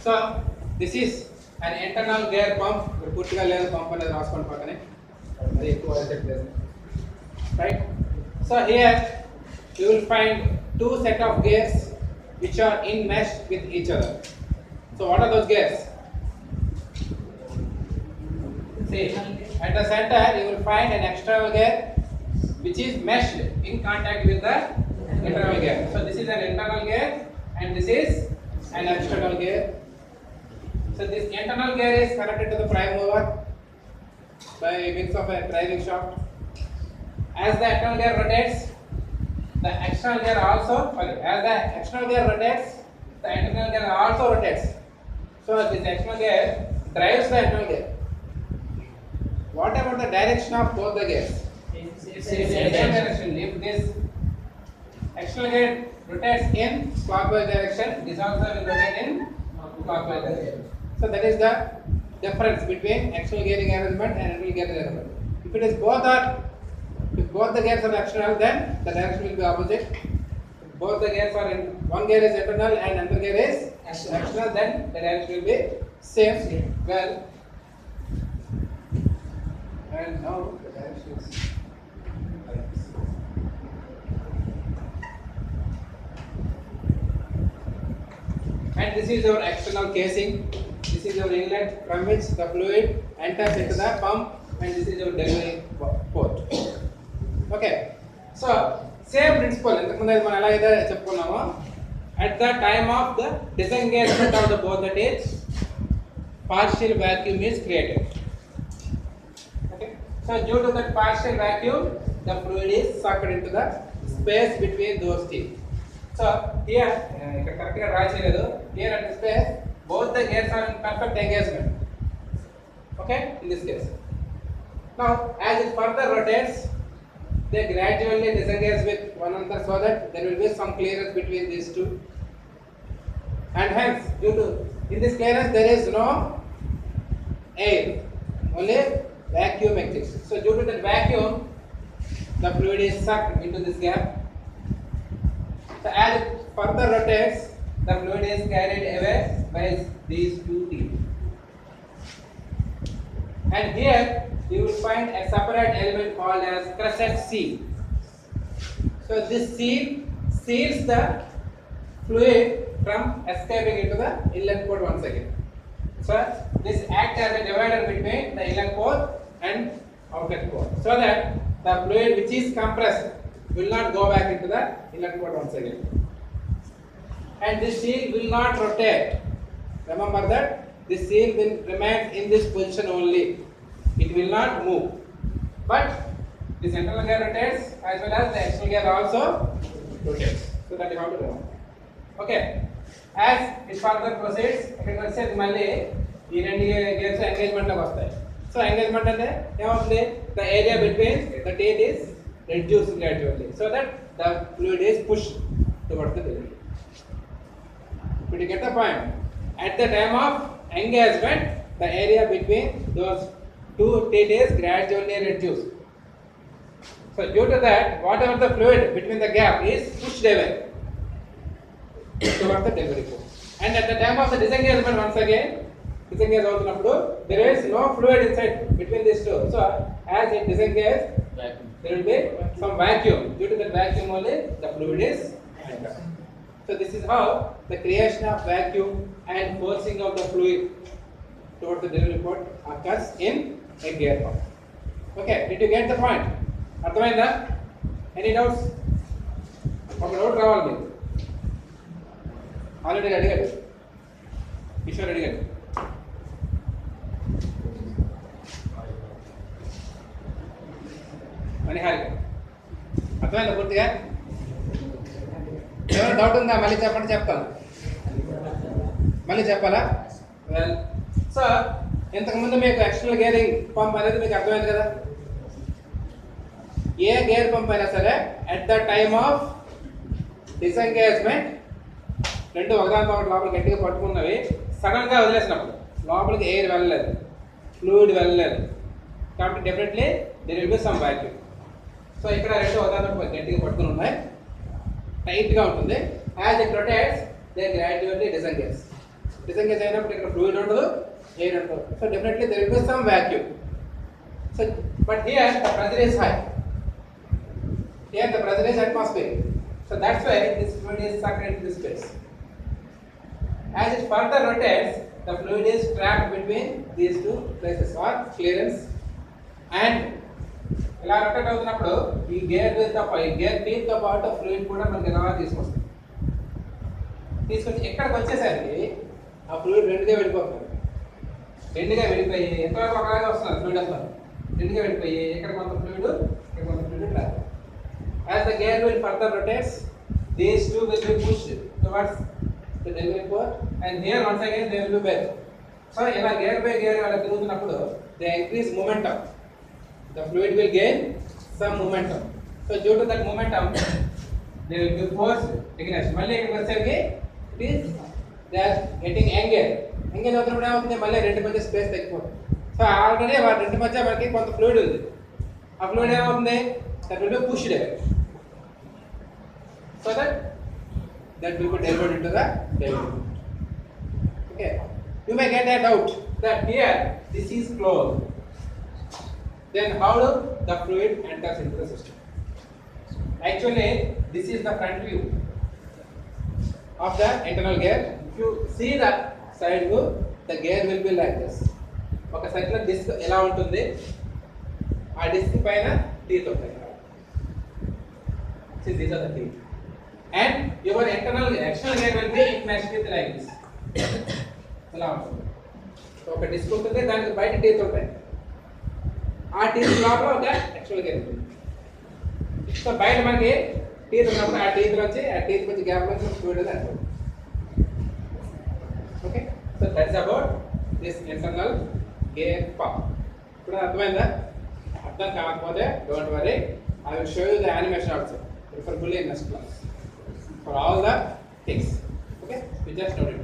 So this is an internal gear pump. పూర్తిగా లేదు pump అనేది రాసుకోండి పక్కనే, అది ఎక్కువ లేదు, right? So here you will find two set of gears which are enmeshed with each other. So what are those gears? See, at the center you will find an external gear which is meshed in contact with the internal gear. So this is an internal gear and this is an external gear. So this internal gear is connected to the prime mover by means of a driving shaft. As the internal gear rotates, the external gear also, as the external gear rotates, the internal gear also rotates. So this external gear drives the internal gear. What about the direction of both the gears? Same direction. If this external gear rotates in clockwise direction, this also will rotate in clockwise direction. So that is the difference between external gearing arrangement and internal gearing arrangement. If it is if both the gears are external, then the direction will be opposite. If both the gears are one gear is internal and another gear is external, then the direction will be same. Well, and now the direction is and this is our external casing. This is our inlet from which the fluid enters into the pump, and this is our delivery port. Okay, so same principle ఇంతకుముందు మనం ఎలా అయితే చెప్పుకున్నామో, at the time of the disengagement of the both the teeth, partial vacuum is created. Okay, so due to that partial vacuum, the fluid is sucked into the space between those teeth. So here ఇక్కడ correct గా draw చేయలేదు, here at this place both the gears are in perfect engagement. Okay, in this case. Now as it further rotates, they gradually disengage with one another so that there will be some clearance between these two, and hence due to in this clearance there is no air, only vacuum exists. So due to that vacuum, the fluid is sucked into this gap. So as it further rotates, the fluid is carried away by these two teeth. And here you will find a separate element called as crescent seal. So this seal seals the fluid from escaping into the inlet port once again. So this acts as a divider between the inlet port and outlet port, so that the fluid which is compressed will not go back into the inlet port once again. And this seal will not rotate. Remember that this seal will remain in this position only. It will not move. But the central gear rotates as well as the external gear also rotates. So that you have to remember. Okay. As it further proceeds, ఇక్కడ వచ్చేది మళ్ళీ ఈ రెండు gears engagement లోకి వస్తాయి. So engagement అంటే ఏమవుతుంది? The area between the teeth is reduced gradually, so that the fluid is pushed towards the delivery. Did you get the point? At the time of engagement, the area between those two teeth is gradually reduced. So due to that, whatever the fluid between the gap is pushed away towards the delivery port. And at the time of the disengagement, once again, disengage అవుతున్నప్పుడు there is no fluid inside between these two. So as it disengages, there will be some vacuum. Due to that vacuum only, the fluid is entered. So this is how the creation of vacuum and forcing of the fluid towards the delivery port occurs in a gear pump. Okay, did you get the point? అర్థమైందా? Any doubts? ఒక doubt రావాలి మీకు. Already అడిగాడు, కిషోర్ అడిగాడు. మణిహారిక అర్థమైందా పూర్తిగా? ఏమైనా doubt ఉందా? మళ్ళీ చెప్పండి, చెప్తాను. మళ్ళీ చెప్పాలా? వెల్, సో ఇంతకుముందు మీకు ఎక్స్టర్నల్ గేరింగ్ పంప్ అనేది మీకు అర్థమైంది కదా. ఏ గేర్ పంప్ అయినా సరే at the time of disengagement రెండు ఒకదానితో ఒకటి లోపల గట్టిగా పట్టుకున్నవి సడన్గా వదిలేసినప్పుడు లోపలికి ఎయిర్ వెళ్ళలేదు, ఫ్లూయిడ్ వెళ్ళలేదు, కాబట్టి definitely there will be some vacuum. So ఇక్కడ రెండు ఒకదానితో గట్టిగా పట్టుకుని ఉన్నాయి, టైట్గా ఉంటుంది. As it rotates they gradually disengage. disengage అయినప్పుడు ఇక్కడ fluid ఉండదు, air ఉండదు. So definitely there will be some vacuum. So but here the pressure is high. Here the pressure is atmospheric. So that's why this fluid is sucked into this space. As it further rotates, the fluid is trapped between these two places or clearance, and ఇలా rotate అవుతున్నప్పుడు ఈ gear teeth తో పాటు fluid కూడా మనకి ఎలా తీసుకొస్తుంది. తీసుకొచ్చి ఎక్కడికి వచ్చేసరికి ఆ ఫ్లూయిడ్ రెండుగా వెళ్ళిపోతుంది. రెండుగా వెళ్ళిపోయి ఎంతవరకు ఒకలాగా వస్తుంది ఫ్లూయిడ్ అంతా రెండుగా వెళ్ళిపోయి ఇక్కడ కొంత ఫ్లూయిడ్ ఇక్కడ కొంత fluid trap. As the gear wheel further rotates, these two will be pushed towards the delivery port, and here once again they will be back. So ఇలా gear by gear అలా తిరుగుతున్నప్పుడు they increase momentum. The fluid will gain some momentum. So due to that momentum, they will be forced ignition. మళ్ళీ ఇక్కడికి వచ్చేసరికి it is they are getting engaged. Engage అవుతున్నప్పుడు ఏమవుతుంది, మళ్ళీ రెండు మధ్య స్పేస్ తగ్గిపోతుంది. సో ఆల్రెడీ వాటి రెండు మధ్య మనకి కొంత ఫ్లూయిడ్ ఉంది. ఆ ఫ్లూయిడ్ ఏమవుతుంది, that will be pushed away. So that will be delivered into the delivery. Okay, you may get a doubt that here this is closed. Then how do the fluid enters into the system? Actually, this is the front view of the internal gear. If you see the side view, the gear will be like this. ఒక cycle disc ఎలా ఉంటుంది, ఆ disc పైన teeth ఉంటాయి. See, these are the teeth. And your external gear will be internationally like this. ఇలా ఉంటుంది. ఒక disc ఉంటుంది, దానికి బయట టీత్ ఉంటాయి. ఆ టీత్ లోపల ఒక ఎక్స్టర్నల్ గేర్ ఉంటుంది. సో బయట మనకి టీత్ ఉన్నప్పుడు ఆ టీత్ వచ్చి ఆ టీత్ వచ్చి గ్యాప్ వచ్చి ఫ్లూయిడ్ అది అంటుంది. Okay, so that's about this internal gear pump. ఇప్పుడు అర్థమైందా? అర్థం కాకపోతే don't worry, I will show you the animation also, preferably in next class, for all the things. Okay, we just noted.